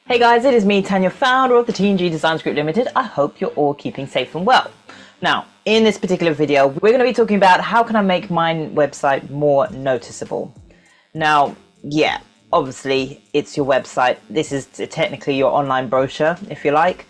Hey guys, it is me, Tanya, founder of the TNG Designs Group Limited. I hope you're all keeping safe and well. Now, in this particular video, we're going to be talking about how can I make my website more noticeable. Now, yeah, obviously it's your website. This is technically your online brochure, if you like.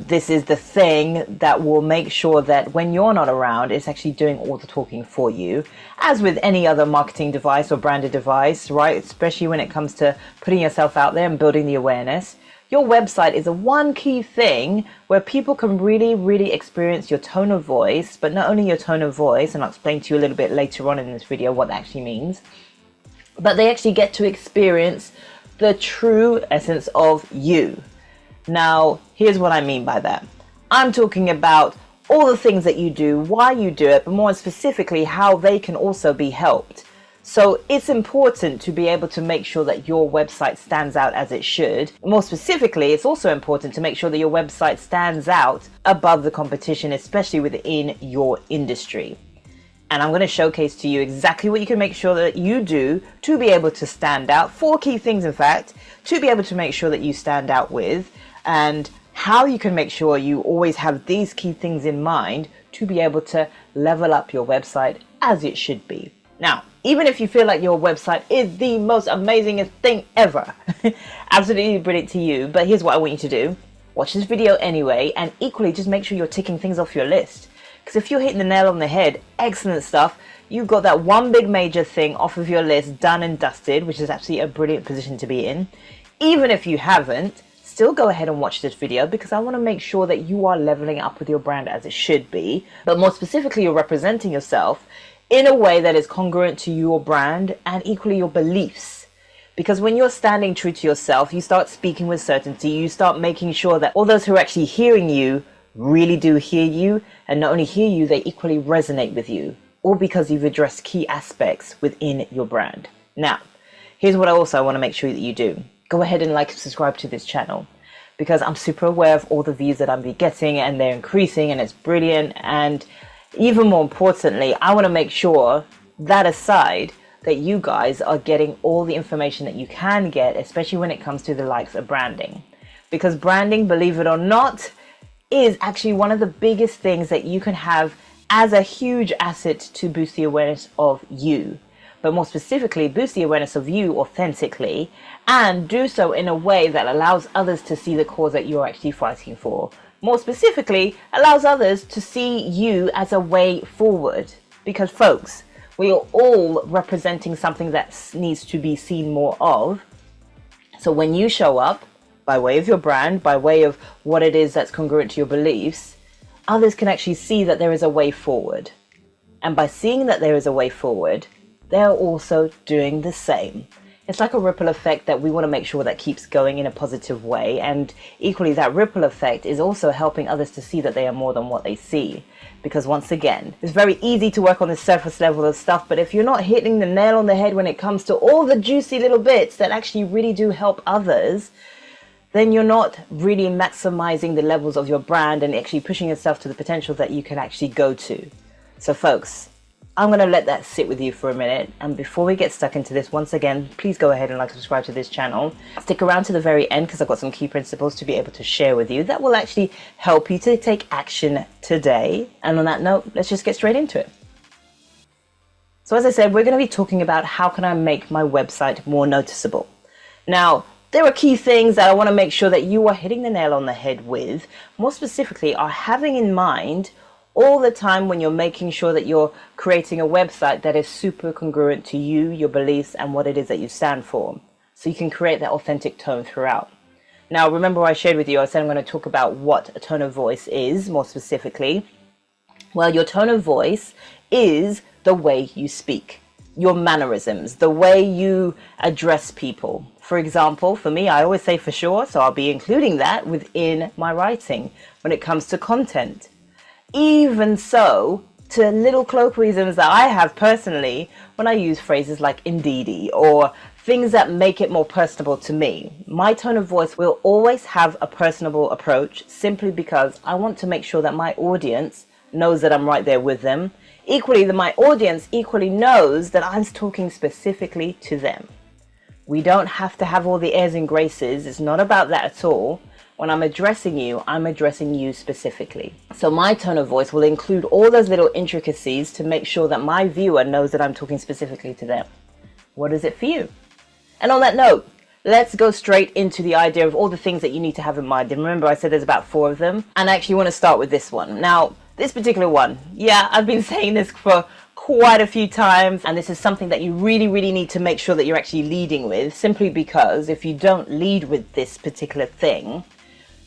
This is the thing that will make sure that when you're not around, it's actually doing all the talking for you. As with any other marketing device or branded device, right? Especially when it comes to putting yourself out there and building the awareness. Your website is the one key thing where people can really experience your tone of voice, but not only your tone of voice, and I'll explain to you a little bit later on in this video what that actually means, but they actually get to experience the true essence of you. Now, here's what I mean by that. I'm talking about all the things that you do, why you do it, but more specifically, how they can also be helped. So it's important to be able to make sure that your website stands out as it should. More specifically, it's also important to make sure that your website stands out above the competition, especially within your industry. And I'm going to showcase to you exactly what you can make sure that you do to be able to stand out. 4 key things, in fact, to be able to make sure that you stand out with, and how you can make sure you always have these key things in mind to be able to level up your website as it should be. Now, even if you feel like your website is the most amazing thing ever, absolutely brilliant to you, but here's what I want you to do. Watch this video anyway, and equally just make sure you're ticking things off your list. Because if you're hitting the nail on the head, excellent stuff, you've got that one big major thing off of your list done and dusted, which is actually a brilliant position to be in. Even if you haven't, still go ahead and watch this video, because I want to make sure that you are leveling up with your brand as it should be, but more specifically, you're representing yourself in a way that is congruent to your brand and equally your beliefs. Because when you're standing true to yourself, you start speaking with certainty, you start making sure that all those who are actually hearing you really do hear you, and not only hear you, they equally resonate with you, all because you've addressed key aspects within your brand. Now, here's what I also want to make sure that you do. Go ahead and like and subscribe to this channel, because I'm super aware of all the views that I'm getting, and they're increasing, and it's brilliant. And even more importantly, I want to make sure that aside, that you guys are getting all the information that you can get, especially when it comes to the likes of branding. Because branding, believe it or not, is actually one of the biggest things that you can have as a huge asset to boost the awareness of you. But more specifically, boost the awareness of you authentically, and do so in a way that allows others to see the cause that you're actually fighting for. More specifically, allows others to see you as a way forward. Because folks, we are all representing something that needs to be seen more of. So when you show up, by way of your brand, by way of what it is that's congruent to your beliefs, others can actually see that there is a way forward. And by seeing that there is a way forward, they're also doing the same. It's like a ripple effect that we want to make sure that keeps going in a positive way. And equally, that ripple effect is also helping others to see that they are more than what they see. Because once again, it's very easy to work on the surface level of stuff, but if you're not hitting the nail on the head when it comes to all the juicy little bits that actually really do help others, then you're not really maximizing the levels of your brand and actually pushing yourself to the potential that you can actually go to. So folks, I'm going to let that sit with you for a minute. And before we get stuck into this, once again, please go ahead and like and subscribe to this channel. Stick around to the very end, because I've got some key principles to be able to share with you that will actually help you to take action today. And on that note, let's just get straight into it. So as I said, we're going to be talking about how can I make my website more noticeable. Now, there are key things that I want to make sure that you are hitting the nail on the head with. More specifically, are having in mind all the time when you're making sure that you're creating a website that is super congruent to you, your beliefs, and what it is that you stand for. So you can create that authentic tone throughout. Now, remember I shared with you, I said I'm going to talk about what a tone of voice is, more specifically. Well, your tone of voice is the way you speak, your mannerisms, the way you address people. For example, for me, I always say for sure, so I'll be including that within my writing when it comes to content. Even so, to little colloquialisms that I have personally when I use phrases like indeedy or things that make it more personable to me. My tone of voice will always have a personable approach, simply because I want to make sure that my audience knows that I'm right there with them. Equally, that my audience equally knows that I'm talking specifically to them. We don't have to have all the airs and graces. It's not about that at all. When I'm addressing you specifically. So my tone of voice will include all those little intricacies to make sure that my viewer knows that I'm talking specifically to them. What is it for you? And on that note, let's go straight into the idea of all the things that you need to have in mind. And remember, I said there's about 4 of them. And I actually want to start with this one. Now, this particular one, yeah, I've been saying this for quite a few times. And this is something that you really, really need to make sure that you're actually leading with. Simply because if you don't lead with this particular thing,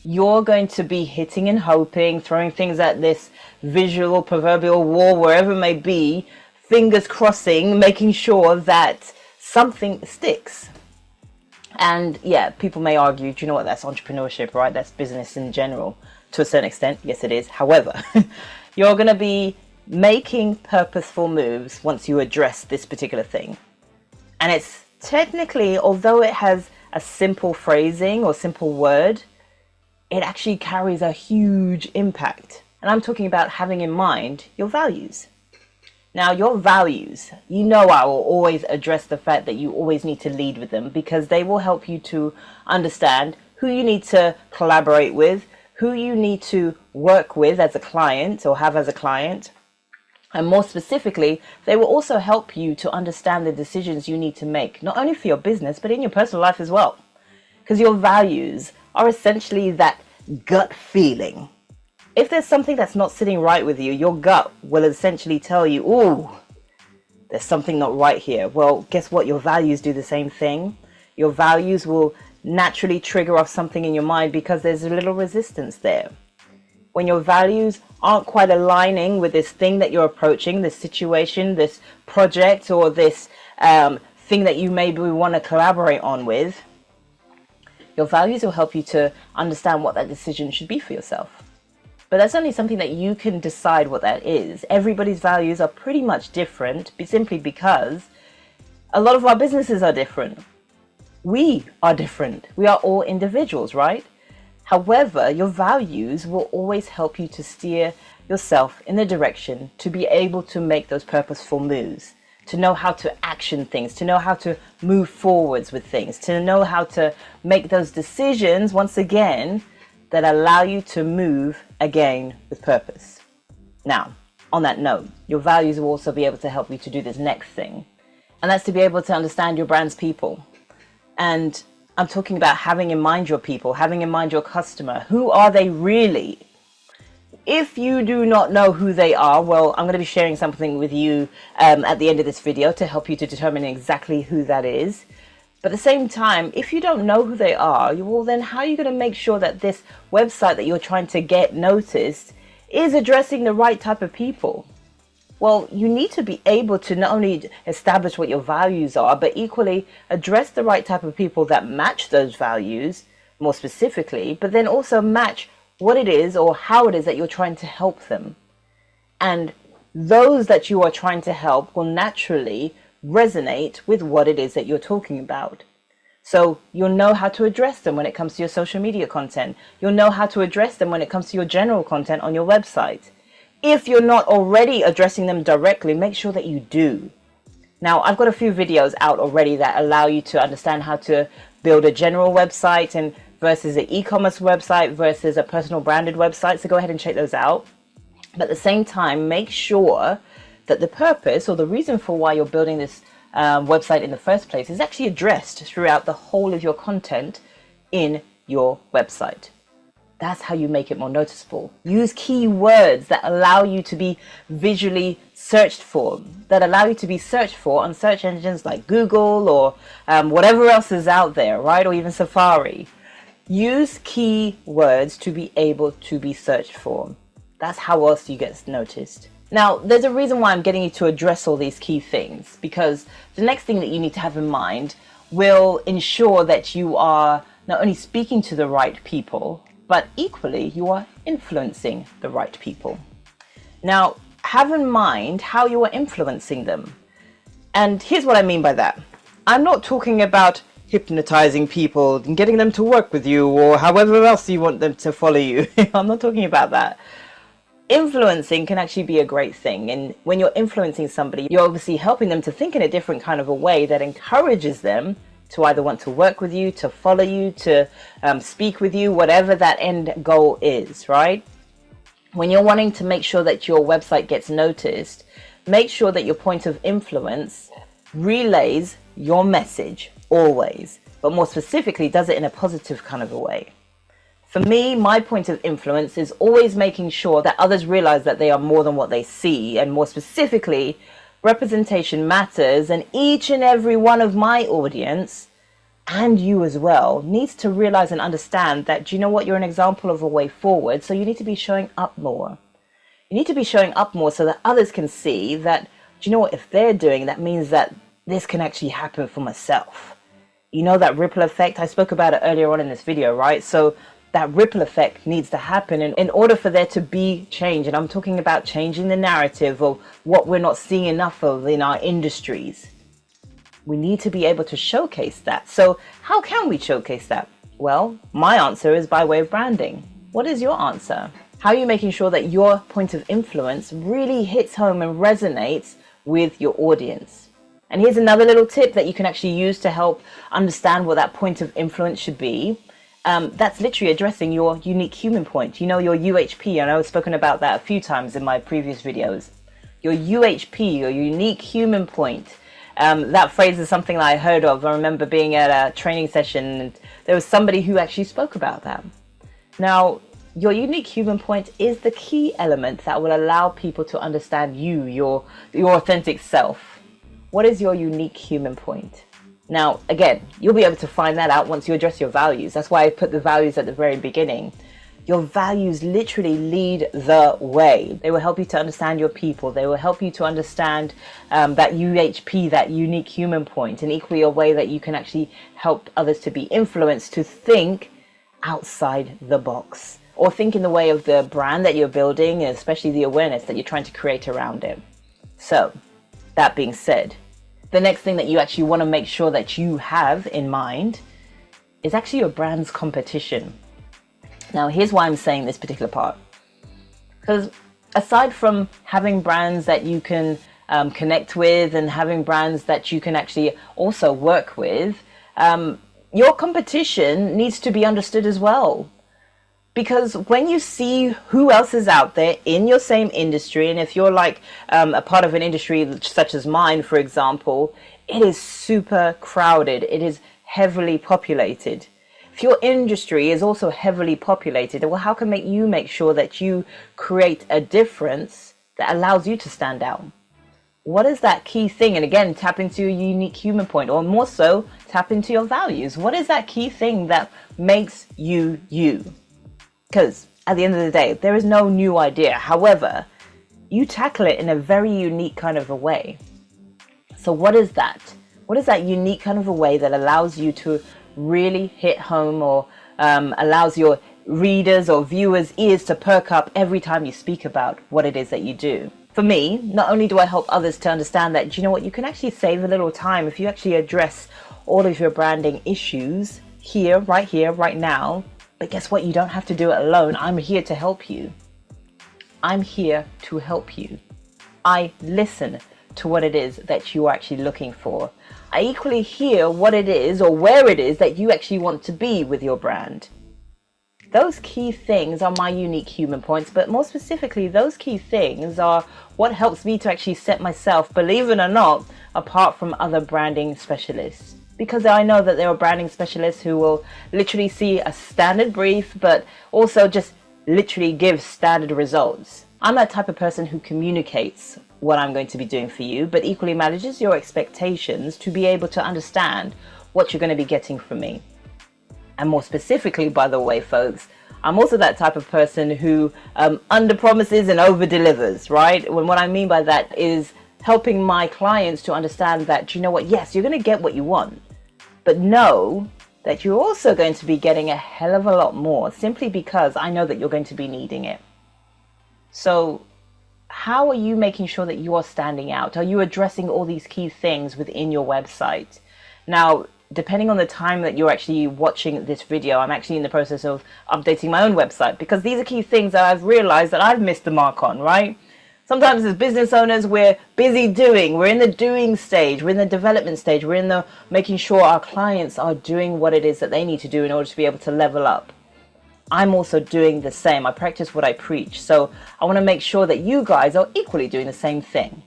you're going to be hitting and hoping, throwing things at this visual, proverbial wall, wherever it may be, fingers crossing, making sure that something sticks. And yeah, people may argue, do you know what, that's entrepreneurship, right? That's business in general. To a certain extent, yes it is. However, you're going to be making purposeful moves once you address this particular thing. And it's technically, although it has a simple phrasing or simple word, it actually carries a huge impact. And I'm talking about having in mind your values. Now, your values, you know, I will always address the fact that you always need to lead with them because they will help you to understand who you need to collaborate with, who you need to work with as a client or have as a client. And more specifically, they will also help you to understand the decisions you need to make, not only for your business, but in your personal life as well. Because your values are essentially that gut feeling. If there's something that's not sitting right with you, your gut will essentially tell you, ooh, there's something not right here. Well, guess what? Your values do the same thing. Your values will naturally trigger off something in your mind because there's a little resistance there. When your values aren't quite aligning with this thing that you're approaching, this situation, this project, or this thing that you maybe want to collaborate on with, your values will help you to understand what that decision should be for yourself. But that's only something that you can decide what that is. Everybody's values are pretty much different simply because a lot of our businesses are different. We are different. We are all individuals, right? However, your values will always help you to steer yourself in the direction to be able to make those purposeful moves, to know how to action things, to know how to move forwards with things, to know how to make those decisions, once again, that allow you to move again with purpose. Now, on that note, your values will also be able to help you to do this next thing. And that's to be able to understand your brand's people. And I'm talking about having in mind your people, having in mind your customer. Who are they really? If you do not know who they are, well, I'm going to be sharing something with you at the end of this video to help you to determine exactly who that is. But at the same time, if you don't know who they are, well, then how are you going to make sure that this website that you're trying to get noticed is addressing the right type of people? Well, you need to be able to not only establish what your values are, but equally address the right type of people that match those values more specifically, but then also match what it is or how it is that you're trying to help them. And those that you are trying to help will naturally resonate with what it is that you're talking about. So you'll know how to address them when it comes to your social media content. You'll know how to address them when it comes to your general content on your website. If you're not already addressing them directly, make sure that you do. Now, I've got a few videos out already that allow you to understand how to build a general website and versus an e-commerce website versus a personal branded website. So go ahead and check those out. But at the same time, make sure that the purpose or the reason for why you're building this website in the first place is actually addressed throughout the whole of your content in your website. That's how you make it more noticeable. Use keywords that allow you to be visually searched for, that allow you to be searched for on search engines like Google or whatever else is out there, right? Or even Safari. Use keywords to be able to be searched for. That's how else you get noticed. Now, there's a reason why I'm getting you to address all these key things, because the next thing that you need to have in mind will ensure that you are not only speaking to the right people, but equally you are influencing the right people. Now, have in mind how you are influencing them. And here's what I mean by that. I'm not talking about hypnotizing people and getting them to work with you or however else you want them to follow you. I'm not talking about that. Influencing can actually be a great thing. And when you're influencing somebody, you're obviously helping them to think in a different kind of a way that encourages them to either want to work with you, to follow you, to speak with you, whatever that end goal is, right? When you're wanting to make sure that your website gets noticed, make sure that your point of influence relays your message always, but more specifically, does it in a positive kind of a way. For me, my point of influence is always making sure that others realize that they are more than what they see, and more specifically, representation matters, and each and every one of my audience, and you as well, needs to realize and understand that, do you know what, you're an example of a way forward, so you need to be showing up more. You need to be showing up more so that others can see that, do you know what, if they're doing, that means that this can actually happen for myself. You know, that ripple effect, I spoke about it earlier on in this video, right? So that ripple effect needs to happen in order for there to be change. And I'm talking about changing the narrative of what we're not seeing enough of in our industries. We need to be able to showcase that. So how can we showcase that? Well, my answer is by way of branding. What is your answer? How are you making sure that your point of influence really hits home and resonates with your audience? And here's another little tip that you can actually use to help understand what that point of influence should be. That's literally addressing your unique human point. You know, your UHP, and I've spoken about that a few times in my previous videos. Your UHP, your unique human point. That phrase is something that I heard of. I remember being at a training session and there was somebody who actually spoke about that. Now, your unique human point is the key element that will allow people to understand you, your authentic self. What is your unique human point? Now, again, you'll be able to find that out once you address your values. That's why I put the values at the very beginning. Your values literally lead the way. They will help you to understand your people. They will help you to understand that UHP, that unique human point, and equally a way that you can actually help others to be influenced to think outside the box, or think in the way of the brand that you're building, and especially the awareness that you're trying to create around it. So, that being said, the next thing that you actually want to make sure that you have in mind is actually your brand's competition. Now, here's why I'm saying this particular part. Because aside from having brands that you can connect with and having brands that you can actually also work with, your competition needs to be understood as well. Because when you see who else is out there in your same industry, and if you're like a part of an industry such as mine, for example, it is super crowded. It is heavily populated. If your industry is also heavily populated, well, how can you make sure that you create a difference that allows you to stand out? What is that key thing? And again, tap into your unique human point, or more so, tap into your values. What is that key thing that makes you you? Because at the end of the day, there is no new idea. However, you tackle it in a very unique kind of a way. So what is that? What is that unique kind of a way that allows you to really hit home, or allows your readers or viewers' ears to perk up every time you speak about what it is that you do? For me, not only do I help others to understand that, do you know what, you can actually save a little time if you actually address all of your branding issues here, right now. But guess what? You don't have to do it alone. I'm here to help you. I'm here to help you. I listen to what it is that you are actually looking for. I equally hear what it is or where it is that you actually want to be with your brand. Those key things are my unique human points, but more specifically, those key things are what helps me to actually set myself, believe it or not, apart from other branding specialists. Because I know that there are branding specialists who will literally see a standard brief, but also just literally give standard results. I'm that type of person who communicates what I'm going to be doing for you, but equally manages your expectations to be able to understand what you're going to be getting from me. And more specifically, by the way, folks, I'm also that type of person who under promises and over delivers, right? When what I mean by that is helping my clients to understand that, you know what, yes, you're going to get what you want, but know that you're also going to be getting a hell of a lot more, simply because I know that you're going to be needing it. So how are you making sure that you are standing out? Are you addressing all these key things within your website? Now, depending on the time that you're actually watching this video, I'm actually in the process of updating my own website, because these are key things that I've realized that I've missed the mark on, right? Sometimes as business owners, we're busy doing. We're in the doing stage. We're in the development stage. We're in the making sure our clients are doing what it is that they need to do in order to be able to level up. I'm also doing the same. I practice what I preach. So I want to make sure that you guys are equally doing the same thing.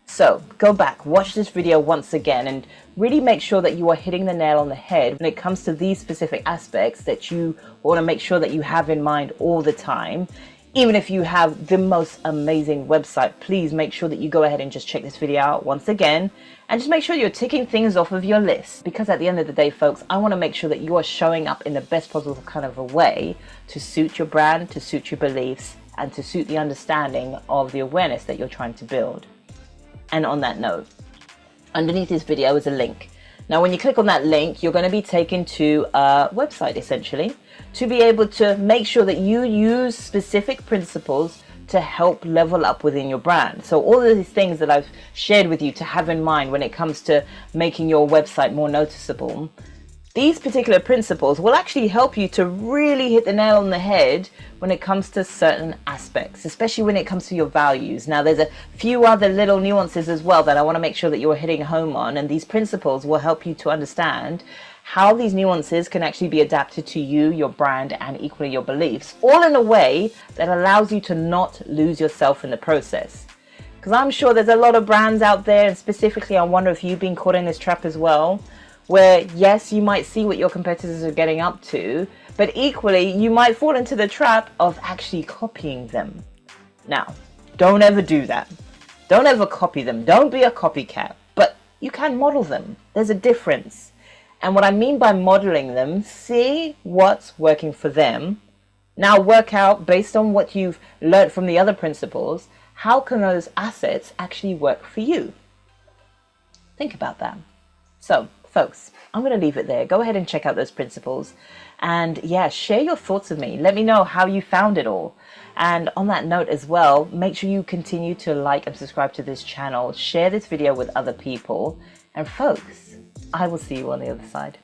So go back, watch this video once again, and really make sure that you are hitting the nail on the head when it comes to these specific aspects that you want to make sure that you have in mind all the time. Even if you have the most amazing website, please make sure that you go ahead and just check this video out once again and just make sure you're ticking things off of your list, because at the end of the day, folks, I want to make sure that you are showing up in the best possible kind of a way to suit your brand, to suit your beliefs, and to suit the understanding of the awareness that you're trying to build. And on that note, underneath this video is a link. Now, when you click on that link, you're going to be taken to a website, essentially, to be able to make sure that you use specific principles to help level up within your brand. So all of these things that I've shared with you to have in mind when it comes to making your website more noticeable, these particular principles will actually help you to really hit the nail on the head when it comes to certain aspects, especially when it comes to your values. Now, there's a few other little nuances as well that I want to make sure that you're hitting home on, and these principles will help you to understand how these nuances can actually be adapted to you, your brand, and equally your beliefs, all in a way that allows you to not lose yourself in the process. Because I'm sure there's a lot of brands out there, and specifically I wonder if you've been caught in this trap as well, where yes, you might see what your competitors are getting up to, but equally you might fall into the trap of actually copying them. Now, don't ever do that. Don't ever copy them. Don't be a copycat, but you can model them. There's a difference. And what I mean by modeling them, see what's working for them. Now work out, based on what you've learned from the other principles, how can those assets actually work for you? Think about that. So, folks, I'm going to leave it there. Go ahead and check out those principles. And yeah, share your thoughts with me. Let me know how you found it all. And on that note as well, make sure you continue to like and subscribe to this channel. Share this video with other people. And folks, I will see you on the other side.